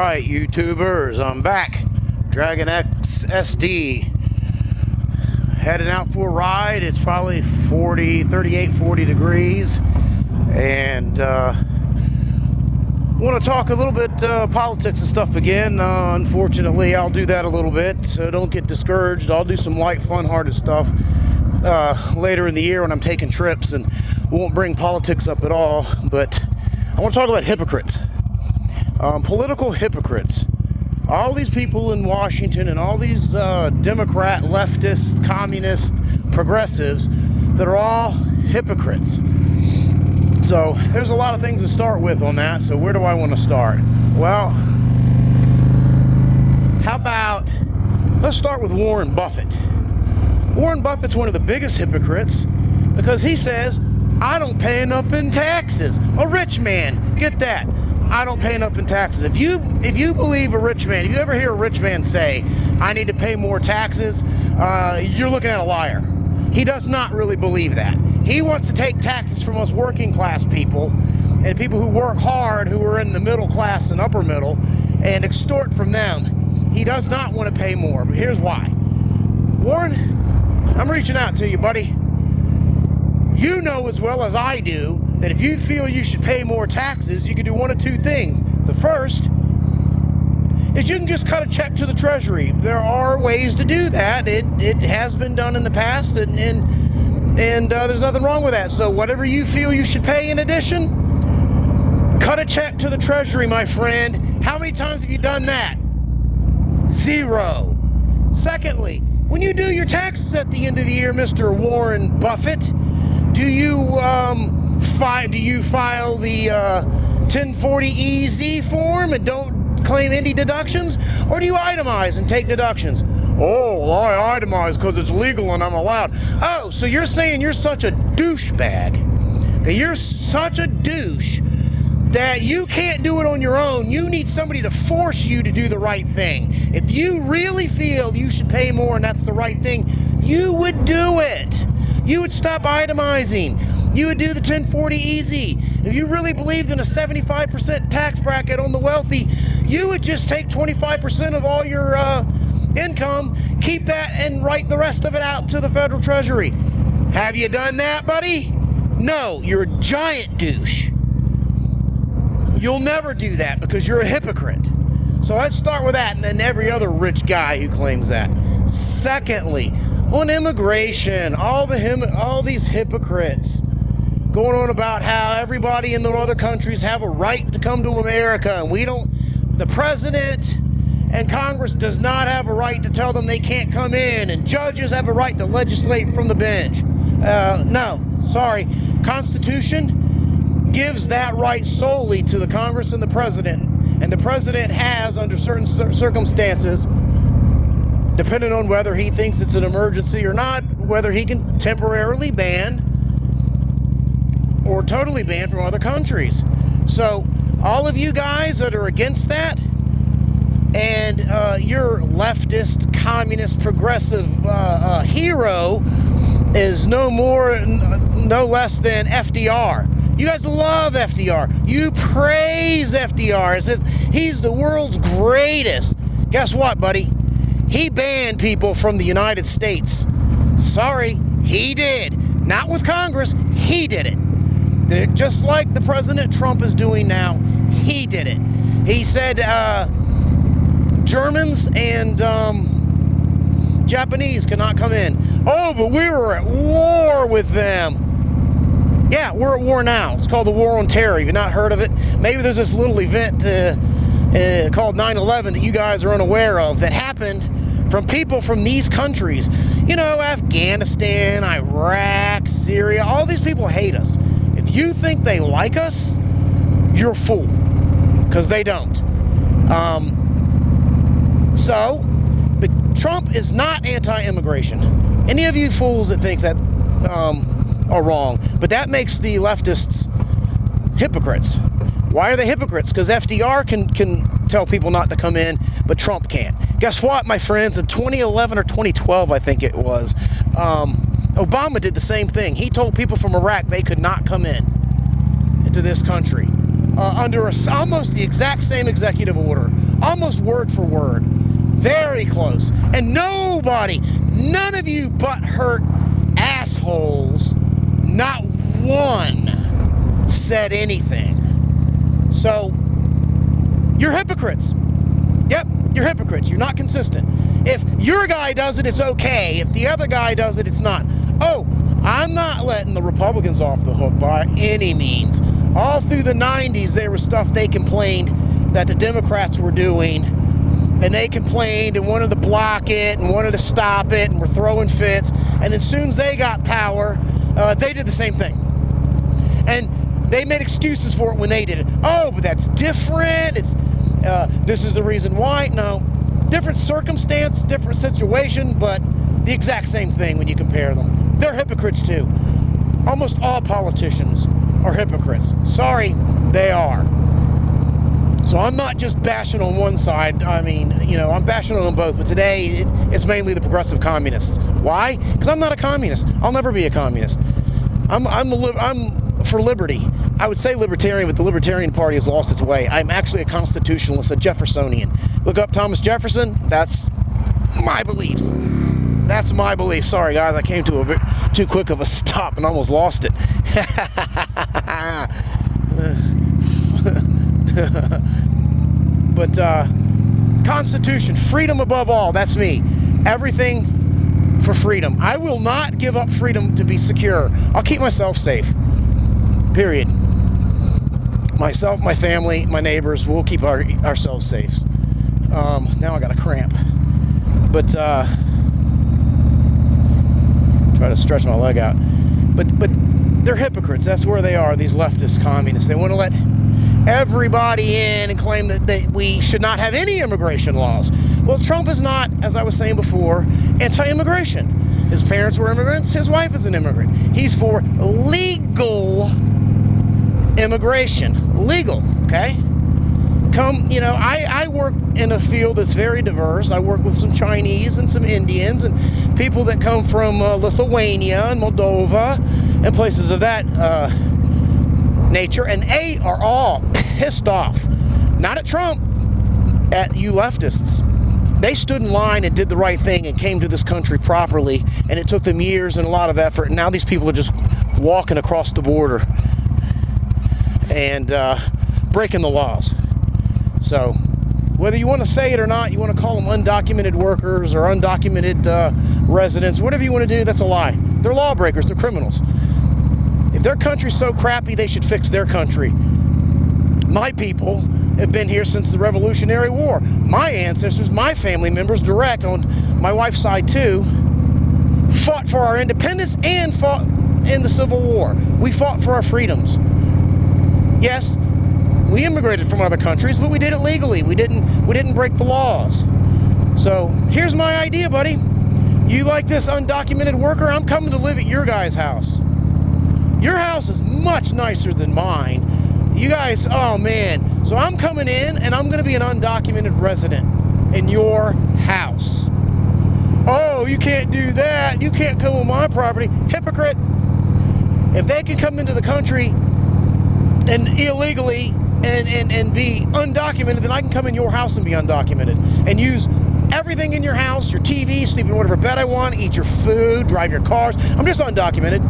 Alright, YouTubers, I'm back. Dragon X SD. Heading out for a ride. It's probably 38, 40 degrees. And want to talk a little bit politics and stuff again. Unfortunately, I'll do that a little bit, so don't get discouraged. I'll do some light, fun-hearted stuff later in the year when I'm taking trips, and won't bring politics up at all. But I want to talk about hypocrites. Political hypocrites. All these people in Washington and all these Democrat, leftist, communist, progressives that are all hypocrites. So there's a lot of things to start with on that. So where do I want to start? Well, how about, let's start with Warren Buffett. Warren Buffett's one of the biggest hypocrites because he says, I don't pay enough in taxes. A rich man, get that. I don't pay enough in taxes. If you believe a rich man, if you ever hear a rich man say, I need to pay more taxes, you're looking at a liar. He does not really believe that. He wants to take taxes from us working class people and people who work hard, who are in the middle class and upper middle, and extort from them. He does not want to pay more, but here's why. Warren, I'm reaching out to you, buddy. You know as well as I do that if you feel you should pay more taxes, you can do one of two things. The first is you can just cut a check to the Treasury. There are ways to do that. It has been done in the past, and there's nothing wrong with that. So whatever you feel you should pay in addition, cut a check to the Treasury, my friend. How many times have you done that? Zero. Secondly, when you do your taxes at the end of the year, Mr. Warren Buffett, do you file the 1040EZ form and don't claim any deductions, or do you itemize and take deductions? Oh, I itemize because it's legal and I'm allowed. Oh, so you're saying you're such a douchebag, that you're such a douche that you can't do it on your own. You need somebody to force you to do the right thing. If you really feel you should pay more and that's the right thing, you would do it. You would stop itemizing. You would do the 1040EZ. If you really believed in a 75% tax bracket on the wealthy, you would just take 25% of all your income, keep that, and write the rest of it out to the federal treasury. Have you done that, buddy? No, you're a giant douche. You'll never do that because you're a hypocrite. So let's start with that, and then every other rich guy who claims that. Secondly, on immigration, all these hypocrites going on about how everybody in the other countries have a right to come to America, and we don't. The president and Congress does not have a right to tell them they can't come in, and judges have a right to legislate from the bench. No, sorry. Constitution gives that right solely to the Congress and the president, and the president has, under certain circumstances, depending on whether he thinks it's an emergency or not, whether he can temporarily ban or totally ban from other countries. So all of you guys that are against that, and your leftist, communist, progressive hero is no less than FDR. You guys love FDR. You praise FDR as if he's the world's greatest. Guess what, buddy? He banned people from the United States. Sorry, he did. Not with Congress, he did it. Just like the President Trump is doing now, he did it. He said Germans and Japanese cannot come in. Oh, but we were at war with them. Yeah, we're at war now. It's called the War on Terror. You've not heard of it? Maybe there's this little event called 9/11 that you guys are unaware of that happened from people from these countries. You know, Afghanistan, Iraq, Syria, all these people hate us. If you think they like us, you're a fool, because they don't. But Trump is not anti-immigration. Any of you fools that think that are wrong, but that makes the leftists hypocrites. Why are they hypocrites? Because FDR can tell people not to come in, but Trump can't. Guess what, my friends? In 2011 or 2012, I think it was, Obama did the same thing. He told people from Iraq they could not come into this country under almost the exact same executive order. almost word for word. Very close. And nobody, none of you butthurt assholes, not one said anything. So, you're hypocrites. Yep, you're hypocrites. You're not consistent. If your guy does it, it's okay. If the other guy does it, it's not. Oh, I'm not letting the Republicans off the hook by any means. All through the 90s, there was stuff they complained that the Democrats were doing, and they complained and wanted to block it and wanted to stop it and were throwing fits. And then as soon as they got power, they did the same thing. And they made excuses for it when they did it. Oh, but that's different. It's this is the reason why. No, different circumstance, different situation, but the exact same thing when you compare them. They're hypocrites too. Almost all politicians are hypocrites. Sorry, they are. So I'm not just bashing on one side. I mean, you know, I'm bashing on them both. But today, it's mainly the progressive communists. Why? Because I'm not a communist. I'll never be a communist. I'm for liberty. I would say libertarian, but the Libertarian Party has lost its way. I'm actually a constitutionalist, a Jeffersonian. Look up Thomas Jefferson. That's my beliefs. That's my belief. Sorry, guys, I came to a bit too quick of a stop and almost lost it. But Constitution, freedom above all. That's me. Everything for freedom. I will not give up freedom to be secure. I'll keep myself safe. Period. Myself, my family, my neighbors, we'll keep ourselves safe. Now I got a cramp. But try to stretch my leg out. But they're hypocrites. That's where they are, these leftist communists. They want to let everybody in and claim that we should not have any immigration laws. Well, Trump is not, as I was saying before, anti-immigration. His parents were immigrants. His wife is an immigrant. He's for legal immigration. Legal, okay? You know, I work in a field that's very diverse. I work with some Chinese and some Indians and people that come from Lithuania and Moldova and places of that nature, and they are all pissed off. Not at Trump, at you leftists. They stood in line and did the right thing and came to this country properly, and it took them years and a lot of effort, and now these people are just walking across the border and breaking the laws. So, whether you want to say it or not, you want to call them undocumented workers or undocumented residents, whatever you want to do, that's a lie. They're lawbreakers, they're criminals. If their country's so crappy, they should fix their country. My people have been here since the Revolutionary War. My ancestors, my family members, direct on my wife's side too, fought for our independence and fought in the Civil War. We fought for our freedoms. Yes, we immigrated from other countries, but we did it legally. We didn't break the laws. So here's my idea, buddy. You like this undocumented worker? I'm coming to live at your guy's house. Your house is much nicer than mine. You guys, oh man. So I'm coming in and I'm going to be an undocumented resident in your house. Oh, you can't do that. You can't come on my property. Hypocrite. If they can come into the country and illegally and be undocumented, then I can come in your house and be undocumented and use everything in your house, your TV, sleep in whatever bed I want, eat your food, drive your cars. I'm just undocumented.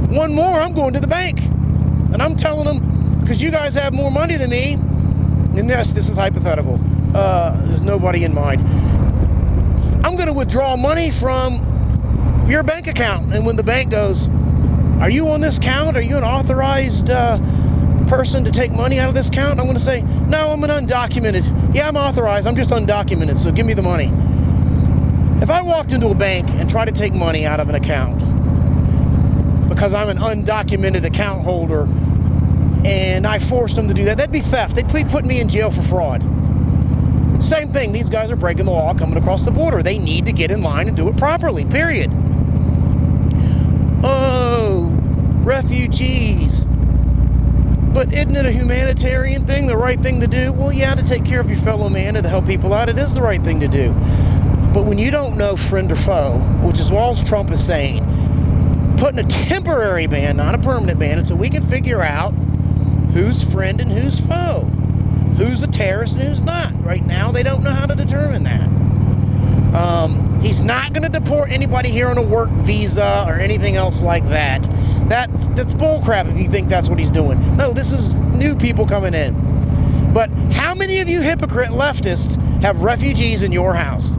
One more, I'm going to the bank. And I'm telling them, because you guys have more money than me, and yes, this is hypothetical. There's nobody in mind. I'm going to withdraw money from your bank account. And when the bank goes, are you on this account? Are you an authorized person to take money out of this account? I'm going to say, no, I'm an undocumented. Yeah, I'm authorized. I'm just undocumented, so give me the money. If I walked into a bank and tried to take money out of an account because I'm an undocumented account holder and I forced them to do that, that'd be theft. They'd be putting me in jail for fraud. Same thing. These guys are breaking the law coming across the border. They need to get in line and do it properly, period. Oh, refugees. But isn't it a humanitarian thing, the right thing to do? Well, yeah, to take care of your fellow man and to help people out, it is the right thing to do. But when you don't know friend or foe, which is what Trump is saying, putting a temporary ban, not a permanent ban, so we can figure out who's friend and who's foe. who's a terrorist and who's not. Right now, they don't know how to determine that. He's not going to deport anybody here on a work visa or anything else like that. That's bullcrap if you think that's what he's doing. No, this is new people coming in. But how many of you hypocrite leftists have refugees in your house?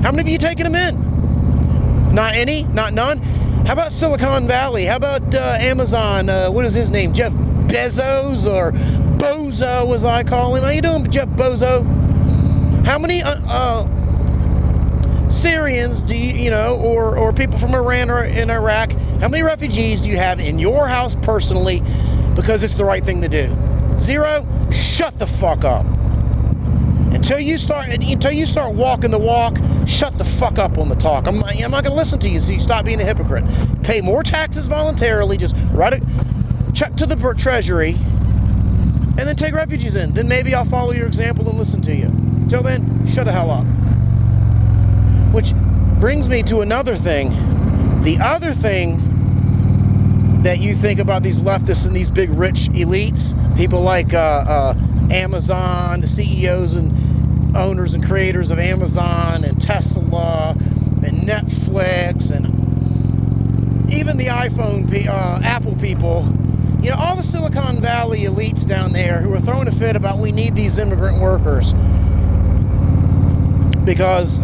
How many of you taken them in? Not any? Not none? How about Silicon Valley? How about Amazon? What is his name? Jeff Bezos, or Bozo as I call him. How you doing, Jeff Bozo? How many Syrians do you know, or people from Iran or in Iraq, how many refugees do you have in your house personally because it's the right thing to do? Zero? Shut the fuck up. Until you start walking the walk, shut the fuck up on the talk. I'm not going to listen to you, so you stop being a hypocrite. Pay more taxes voluntarily, just write a check to the Treasury, and then take refugees in. Then maybe I'll follow your example and listen to you. Until then, shut the hell up. Which brings me to another thing. The other thing that you think about these leftists and these big rich elites, people like Amazon, the CEOs and owners and creators of Amazon and Tesla and Netflix and even the Apple people, you know, all the Silicon Valley elites down there who are throwing a fit about we need these immigrant workers because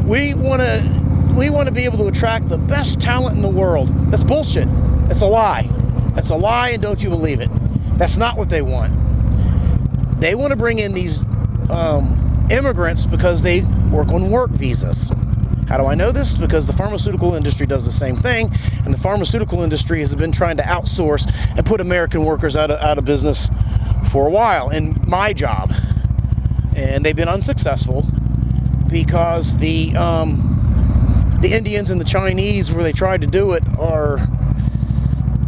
we want to be able to attract the best talent in the world. That's bullshit. That's a lie. That's a lie, and don't you believe it. That's not what they want. They want to bring in these immigrants because they work on work visas. How do I know this? Because the pharmaceutical industry does the same thing, and the pharmaceutical industry has been trying to outsource and put American workers out of business for a while in my job. And they've been unsuccessful because the Indians and the Chinese, where they tried to do it, are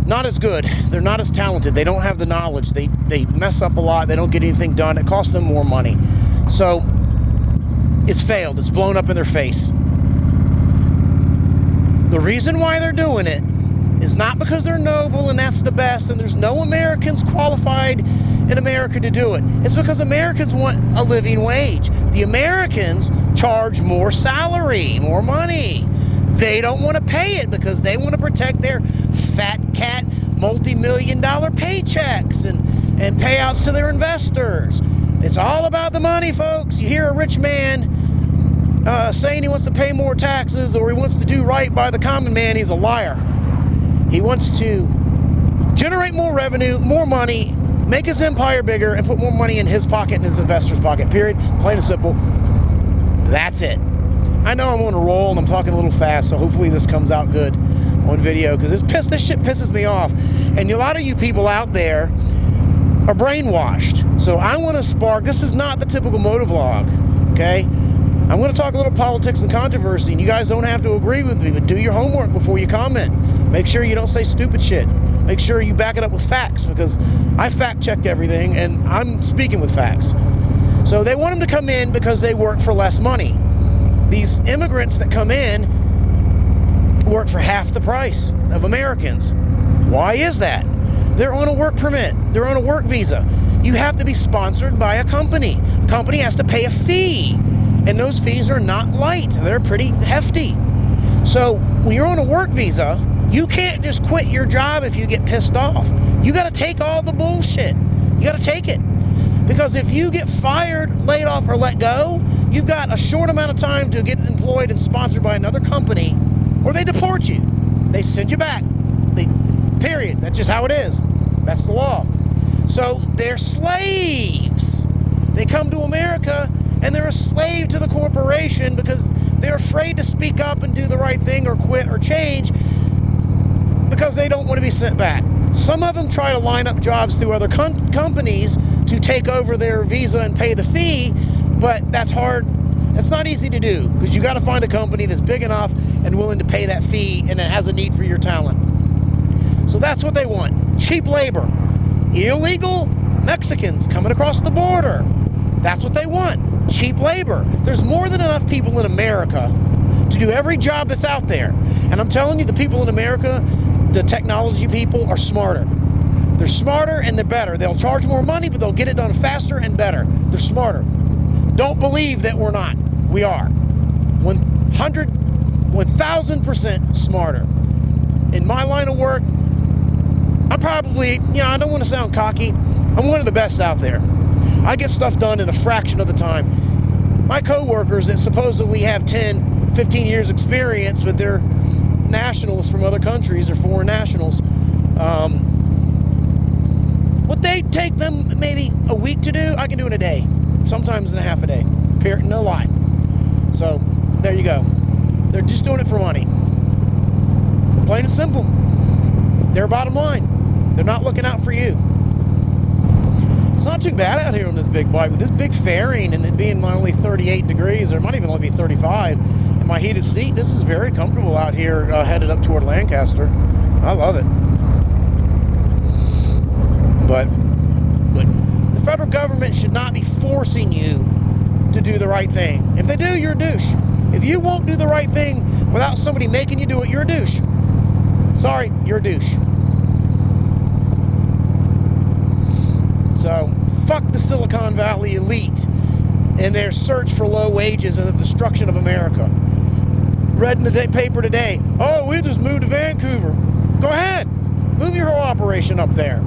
not as good. They're not as talented. They don't have the knowledge. They mess up a lot. They don't get anything done. It costs them more money. So it's failed. It's blown up in their face. The reason why they're doing it is not because they're noble and that's the best and there's no Americans qualified in America to do it. It's because Americans want a living wage. The Americans charge more salary, more money. They don't want to pay it because they want to protect their fat cat multi-million-dollar paychecks and payouts to their investors. It's all about the money, folks. You hear a rich man saying he wants to pay more taxes or he wants to do right by the common man, he's a liar. He wants to generate more revenue, more money, make his empire bigger, and put more money in his pocket and his investor's pocket, period. Plain and simple. That's it. I know I'm on a roll and I'm talking a little fast, so hopefully this comes out good on video, because this shit pisses me off. And a lot of you people out there are brainwashed. So I want to spark, this is not the typical motovlog, okay? I'm going to talk a little politics and controversy, and you guys don't have to agree with me, but do your homework before you comment. Make sure you don't say stupid shit. Make sure you back it up with facts, because I fact-checked everything, and I'm speaking with facts. So they want them to come in because they work for less money. These immigrants that come in work for half the price of Americans. Why is that? They're on a work permit. They're on a work visa. You have to be sponsored by a company. A company has to pay a fee. And those fees are not light. They're pretty hefty. So when you're on a work visa, you can't just quit your job if you get pissed off. You got to take all the bullshit. You got to take it. Because if you get fired, laid off, or let go, you've got a short amount of time to get employed and sponsored by another company, or they deport you. They send you back. Period. That's just how it is. That's the law. So they're slaves. They come to America and they're a slave to the corporation because they're afraid to speak up and do the right thing or quit or change because they don't want to be sent back. Some of them try to line up jobs through other companies to take over their visa and pay the fee, but that's hard. That's not easy to do because you got to find a company that's big enough and willing to pay that fee and that has a need for your talent. So that's what they want. Cheap labor. Illegal Mexicans coming across the border. That's what they want. Cheap labor. There's more than enough people in America to do every job that's out there. And I'm telling you, the people in America, the technology people, are smarter. They're smarter and they're better. They'll charge more money, but they'll get it done faster and better. They're smarter. Don't believe that we're not. We are. 1,000% smarter. In my line of work, I'm probably, I don't want to sound cocky, I'm one of the best out there. I get stuff done in a fraction of the time. My coworkers that supposedly have 10, 15 years experience, but they're nationals from other countries, they're foreign nationals, what they take them maybe a week to do, I can do in a day. Sometimes in a half a day. No lie. So, there you go. They're just doing it for money. Plain and simple. Their bottom line. They're not looking out for you. It's not too bad out here on this big bike with this big fairing and it being only 38 degrees, or it might even only be 35. And my heated seat, this is very comfortable out here headed up toward Lancaster. I love it. But the federal government should not be forcing you to do the right thing. If they do, you're a douche. If you won't do the right thing without somebody making you do it, you're a douche. Sorry, you're a douche. So, fuck the Silicon Valley elite and their search for low wages and the destruction of America. Read in the paper today, oh, we just moved to Vancouver. Go ahead. Move your whole operation up there.